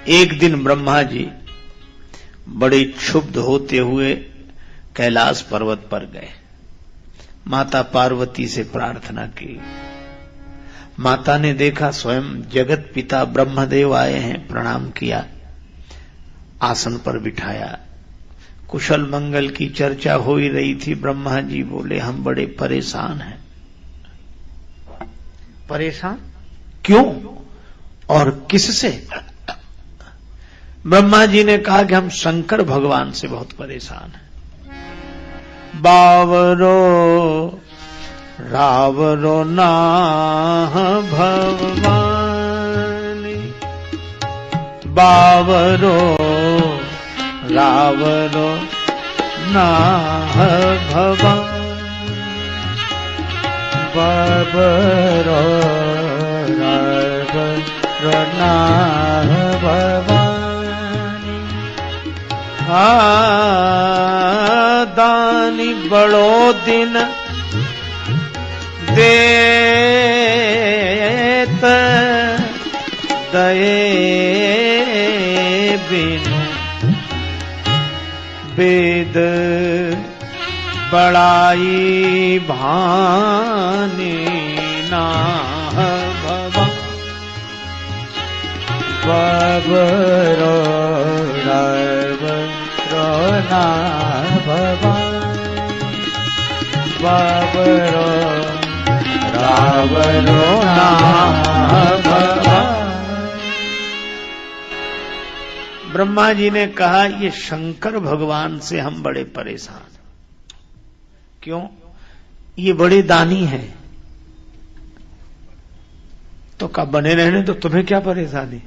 एक दिन ब्रह्मा जी बड़े क्षुब्ध होते हुए कैलाश पर्वत पर गए। माता पार्वती से प्रार्थना की। माता ने देखा स्वयं जगत पिता ब्रह्मदेव आए हैं, प्रणाम किया, आसन पर बिठाया। कुशल मंगल की चर्चा हो ही रही थी। ब्रह्मा जी बोले, हम बड़े परेशान हैं। परेशान क्यों और किससे? ब्रह्मा जी ने कहा कि हम शंकर भगवान से बहुत परेशान हैं। बावरो रावरो नाह भगवानी, बावरो रावरो नाह भगवान, बावरो रावरो नाह भगवानी। दानी बड़ो दिन देत, दये बिनु वेद बड़ाई भानी नाह भगवान, बाबरो रावरो नाह भगवान, बाबरो रावरो नाह भगवान। ब्रह्मा जी ने कहा, ये शंकर भगवान से हम बड़े परेशान। क्यों? ये बड़े दानी हैं। तो कब बने रहने तो तुम्हें क्या परेशानी?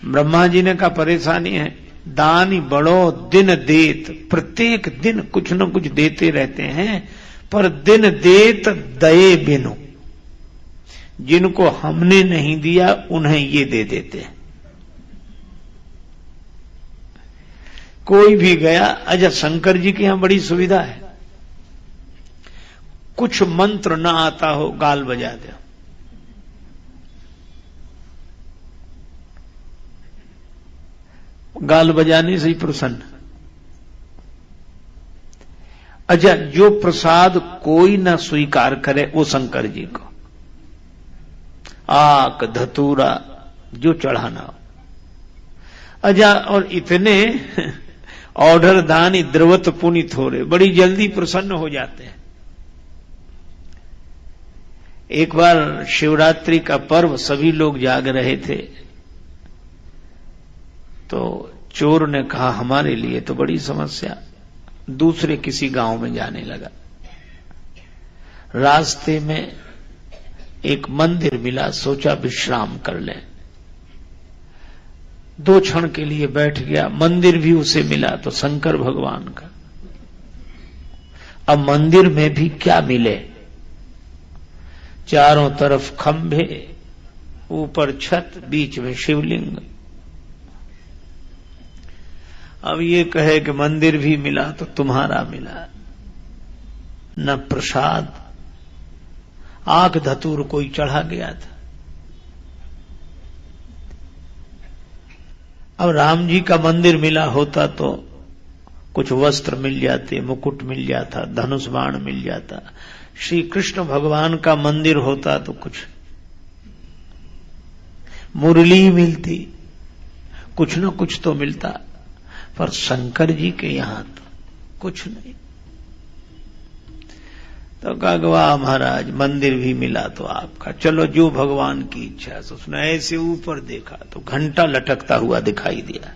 ब्रह्मा जी ने कहा, परेशानी है, दानी बड़ो दिन देत, प्रत्येक दिन कुछ न कुछ देते रहते हैं, पर दिन देत दये बिनु, जिनको हमने नहीं दिया उन्हें ये दे देते हैं। कोई भी गया, अच्छा शंकर जी के यहां बड़ी सुविधा है, कुछ मंत्र ना आता हो गाल बजा दे, गाल बजाने से ही प्रसन्न। अच्छा, जो प्रसाद कोई ना स्वीकार करे वो शंकर जी को, आक धतूरा जो चढ़ाना हो। अच्छा, और इतने ऑर्डर दानी द्रवत पुनित हो रहे, बड़ी जल्दी प्रसन्न हो जाते हैं। एक बार शिवरात्रि का पर्व, सभी लोग जाग रहे थे, तो चोर ने कहा हमारे लिए तो बड़ी समस्या, दूसरे किसी गांव में जाने लगा। रास्ते में एक मंदिर मिला, सोचा विश्राम कर लें, 2 क्षण के लिए बैठ गया। मंदिर भी उसे मिला तो शंकर भगवान का। अब मंदिर में भी क्या मिले, चारों तरफ खंभे, ऊपर छत, बीच में शिवलिंग। अब ये कहे कि मंदिर भी मिला तो तुम्हारा मिला, न प्रसाद, आंख धतूर कोई चढ़ा गया था। अब राम जी का मंदिर मिला होता तो कुछ वस्त्र मिल जाते, मुकुट मिल जाता, धनुष बाण मिल जाता। श्री कृष्ण भगवान का मंदिर होता तो कुछ मुरली मिलती, कुछ न कुछ तो मिलता, पर शंकर जी के यहां तो कुछ नहीं। तो कहा, वाह महाराज, मंदिर भी मिला तो आपका, चलो जो भगवान की इच्छा है। उसने ऐसे ऊपर देखा तो घंटा लटकता हुआ दिखाई दिया।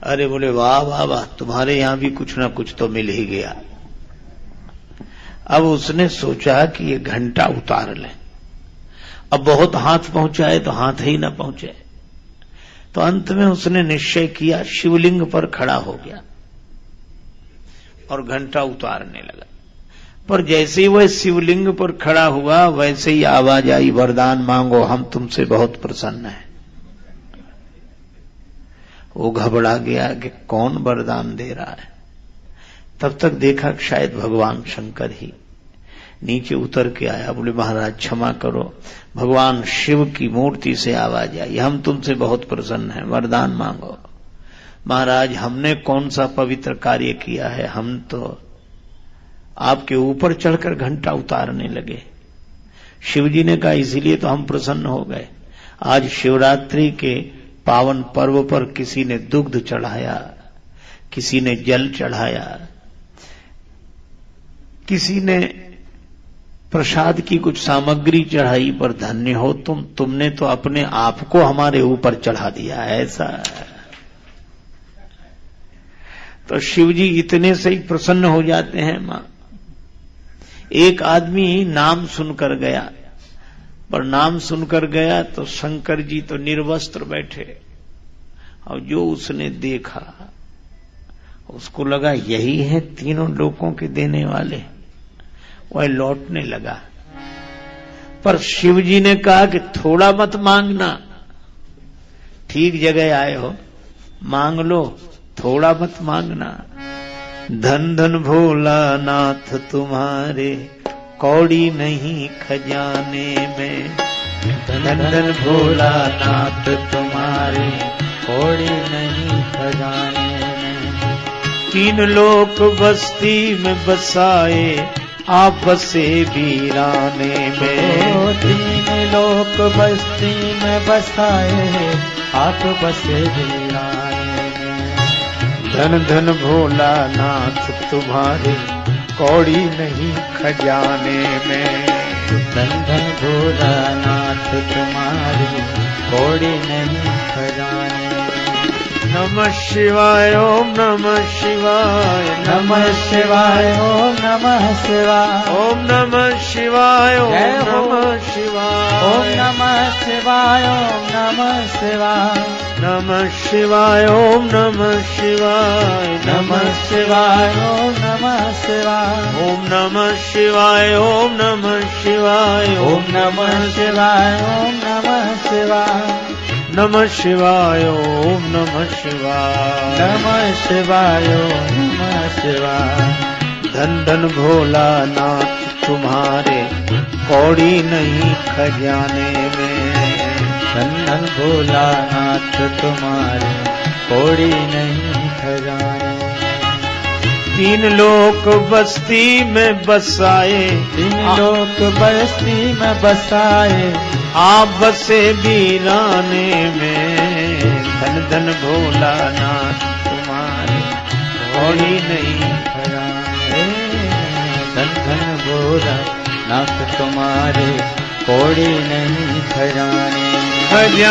अरे बोले, वाह वाह वाह, तुम्हारे यहां भी कुछ ना कुछ तो मिल ही गया। अब उसने सोचा कि ये घंटा उतार ले, अब बहुत हाथ पहुंचाए तो हाथ ही ना पहुंचे। तो अंत में उसने निश्चय किया, शिवलिंग पर खड़ा हो गया और घंटा उतारने लगा। पर जैसे ही वह शिवलिंग पर खड़ा हुआ, वैसे ही आवाज आई, वरदान मांगो, हम तुमसे बहुत प्रसन्न हैं। वो घबरा गया कि कौन वरदान दे रहा है। तब तक देखा कि शायद भगवान शंकर ही। नीचे उतर के आया, बोले महाराज क्षमा करो, भगवान शिव की मूर्ति से आवाज आई, हम तुमसे बहुत प्रसन्न हैं, वरदान मांगो। महाराज हमने कौन सा पवित्र कार्य किया है, हम तो आपके ऊपर चढ़कर घंटा उतारने लगे। शिवजी ने कहा इसीलिए तो हम प्रसन्न हो गए। आज शिवरात्रि के पावन पर्व पर किसी ने दुग्ध चढ़ाया, किसी ने जल चढ़ाया, किसी ने प्रसाद की कुछ सामग्री चढ़ाई, पर धन्य हो तुमने तो अपने आप को हमारे ऊपर चढ़ा दिया। ऐसा तो शिवजी इतने से ही प्रसन्न हो जाते हैं। मां, एक आदमी नाम सुनकर गया, पर नाम सुनकर गया तो शंकर जी तो निर्वस्त्र बैठे, और जो उसने देखा उसको लगा यही है तीनों लोगों के देने वाले, वह लौटने लगा। पर शिवजी ने कहा कि थोड़ा मत मांगना, ठीक जगह आए हो, मांग लो, थोड़ा मत मांगना। धन धन भोला नाथ तुम्हारे कौड़ी नहीं खजाने में, धन धन भोला नाथ तुम्हारे कौड़ी नहीं खजाने में। तीन लोक बस्ती में बसाए आप बसे वीराने में, तीन लोक बस्ती में बसाए आप बसे वीराने में। धन धन भोला नाथ तुम्हारे कौड़ी नहीं खजाने में, धन धन भोला नाथ तुम्हारे कौड़ी नहीं खजाने में। नमः शिवाय ओम नमः शिवाय, नमः शिवाय ओम नमः शिवाय, ओम नमः शिवाय ओम नमः शिवाय, ओम नमः शिवाय ओम नमः शिवाय, नमः शिवाय ओम नमः शिवाय, नमः शिवाय ओम नमः शिवाय, ओम नमः शिवाय ओम नमः शिवाय, ओम नमः शिवाय ओम नमः शिवाय, नमः शिवाय ओम नमः शिवाय, नमः शिवाय ओम नमः शिवाय। धन धन भोला नाथ तुम्हारे कौड़ी नहीं खजाने में, धन धन भोला नाथ तुम्हारे कौड़ी नहीं खजाने में। तीन लोक बस्ती में बसाए, तीन लोक बस्ती में बसाए आप बसे वीराने में, धन धन भोला नाथ तुम्हारे कौड़ी नहीं खजाने। धन धन भोला नाथ तुम्हारे कौड़ी नहीं खजाने। खजाने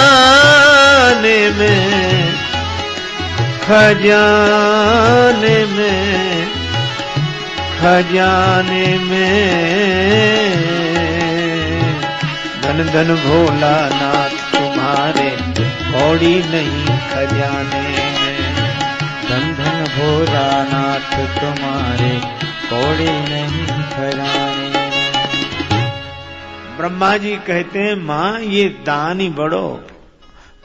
खजाने में, खजाने में, खजाने में, धन धन भोला नाथ तुम्हारे कौड़ी नहीं खजाने में, धन धन भोला नाथ तुम्हारे कौड़ी नहीं खजाने में। ब्रह्मा जी कहते हैं मां ये दानी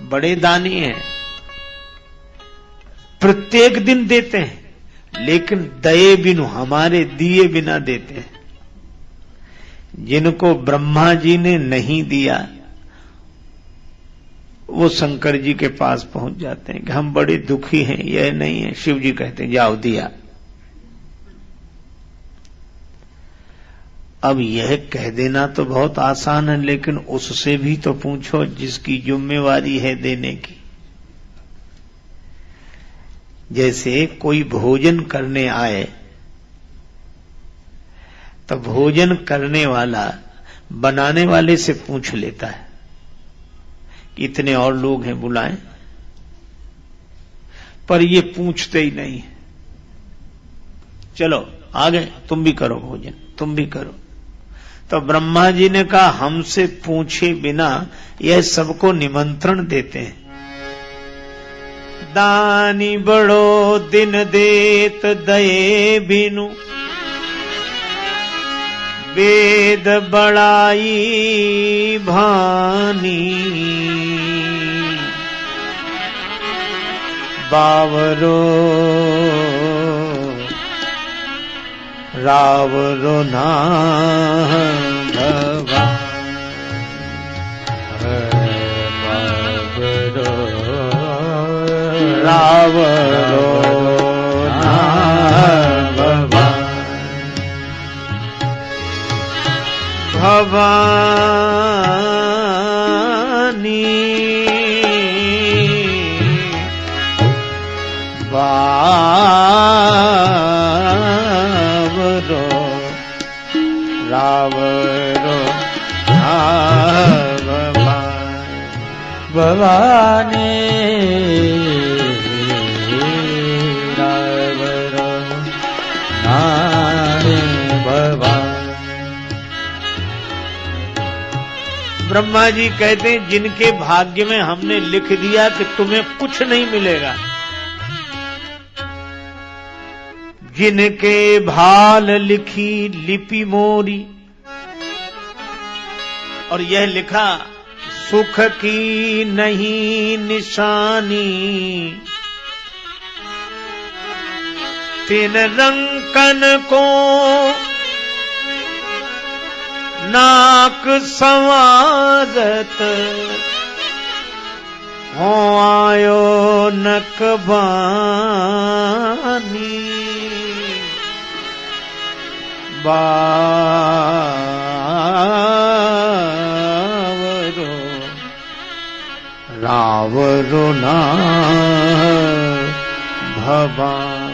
बड़े दानी हैं, प्रत्येक दिन देते हैं, लेकिन दये बिनु हमारे दिए बिना देते हैं। जिनको ब्रह्मा जी ने नहीं दिया वो शंकर जी के पास पहुंच जाते हैं कि हम बड़े दुखी हैं, यह नहीं है। शिव जी कहते हैं जाओ दिया। अब यह कह देना तो बहुत आसान है, लेकिन उससे भी तो पूछो जिसकी जिम्मेवारी है देने की। जैसे कोई भोजन करने आए तो भोजन करने वाला बनाने वाले से पूछ लेता है कि इतने और लोग हैं बुलाएं, पर ये पूछते ही नहीं। चलो आगे तुम भी करो भोजन, तुम भी करो। तो ब्रह्मा जी ने कहा हमसे पूछे बिना यह सबको निमंत्रण देते हैं। दानी बड़ो दिन देत दये बिनु, वेद बड़ाई भानी। बावरो रावरो ना भगवान, रावरो ना भगवान, भवानी बावरो रावरो ना भगवान, भवानी रावरो नारे भगवान। ब्रह्मा जी कहते हैं जिनके भाग्य में हमने लिख दिया कि तुम्हें कुछ नहीं मिलेगा, जिनके भाल लिखी लिपि मोरी, और यह लिखा सुख की नहीं निशानी, तिन रंकन को नाक संवारत, हो आयो नकबानी, बावरो रावरो ना भगवान।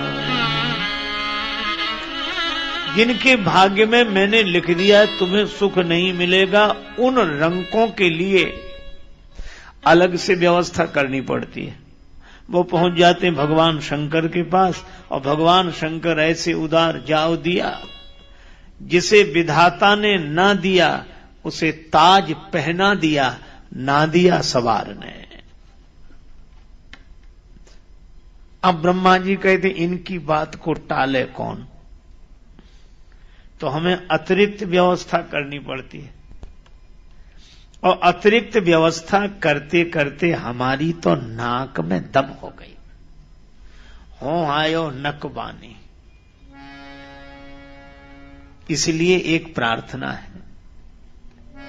जिनके भाग्य में मैंने लिख दिया तुम्हें सुख नहीं मिलेगा, उन रंकों के लिए अलग से व्यवस्था करनी पड़ती है। वो पहुंच जाते हैं भगवान शंकर के पास, और भगवान शंकर ऐसे उदार जाओ दिया, जिसे विधाता ने ना दिया उसे ताज पहना दिया, ना दिया सवार ने। अब ब्रह्मा जी कहते इनकी बात को टाले कौन, तो हमें अतिरिक्त व्यवस्था करनी पड़ती है, और अतिरिक्त व्यवस्था करते करते हमारी तो नाक में दम हो गई, हो आयो नकबानी। इसलिए एक प्रार्थना है,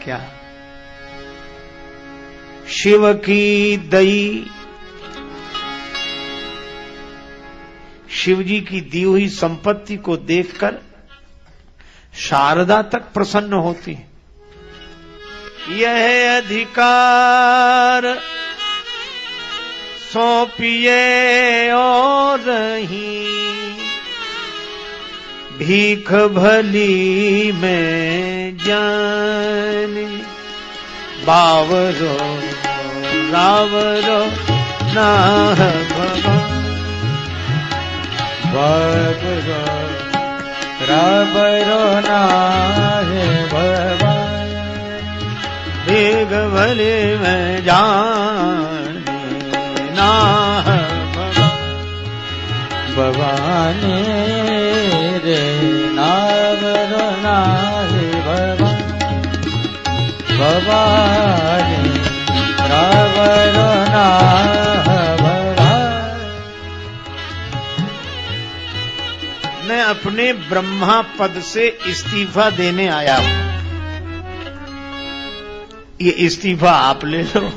क्या? शिव की दई, शिव जी की दी हुई संपत्ति को देखकर शारदा तक प्रसन्न होती है। यह अधिकार सौंपिए और ही, भीख भली में जाने, बावरो रावरो ना भगवान, बावरो रावरो ना भगवान, भीख भली में जाने ना भगवान, भवानी रे नावरो ना भगवान, भवानी रावरो ना भगवान। मैं अपने ब्रह्मा पद से इस्तीफा देने आया हूं, ये इस्तीफा आप ले लो।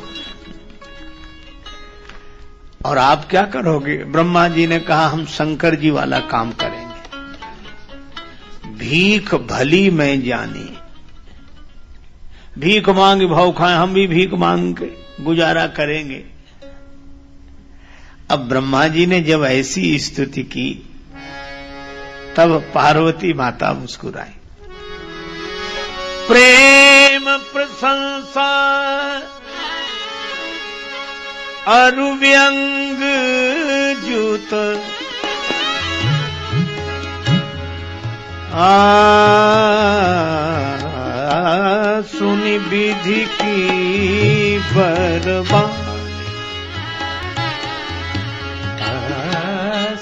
और आप क्या करोगे? ब्रह्मा जी ने कहा हम शंकर जी वाला काम करेंगे। भीख भली में जानी, भीख मांग भाव खाएं, हम भी भीख मांग के गुजारा करेंगे। अब ब्रह्मा जी ने जब ऐसी स्तुति की तब पार्वती माता मुस्कुराई। प्रेम प्रशंसा अरुव्यंग जूत सुनि विधि की बरबाद,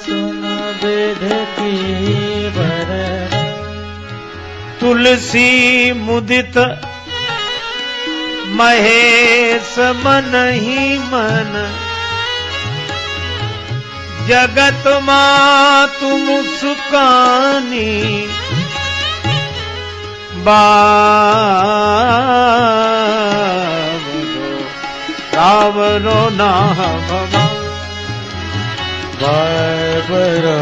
सुन विधि की बरबाद। तुलसी मुदित महेश मन ही मन, जगत मातु मुस्कानी बाबरो ना भगवान बाबरो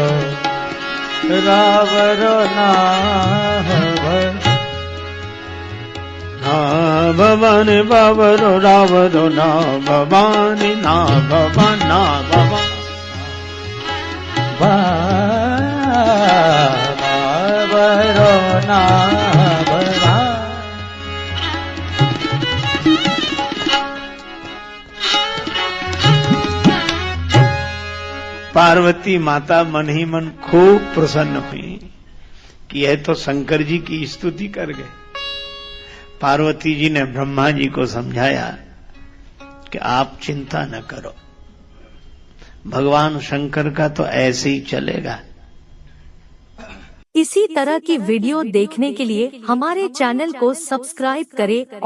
रावरो ना भवानी बाबरो रावरो ना भवानी ना भवान ना भवान बाबरो ना भवान। पार्वती माता मन ही मन खूब प्रसन्न हुई कि यह तो शंकर जी की स्तुति कर गए। पार्वती जी ने ब्रह्मा जी को समझाया कि आप चिंता न करो, भगवान शंकर का तो ऐसे ही चलेगा। इसी तरह की वीडियो देखने के लिए हमारे चैनल को सब्सक्राइब करें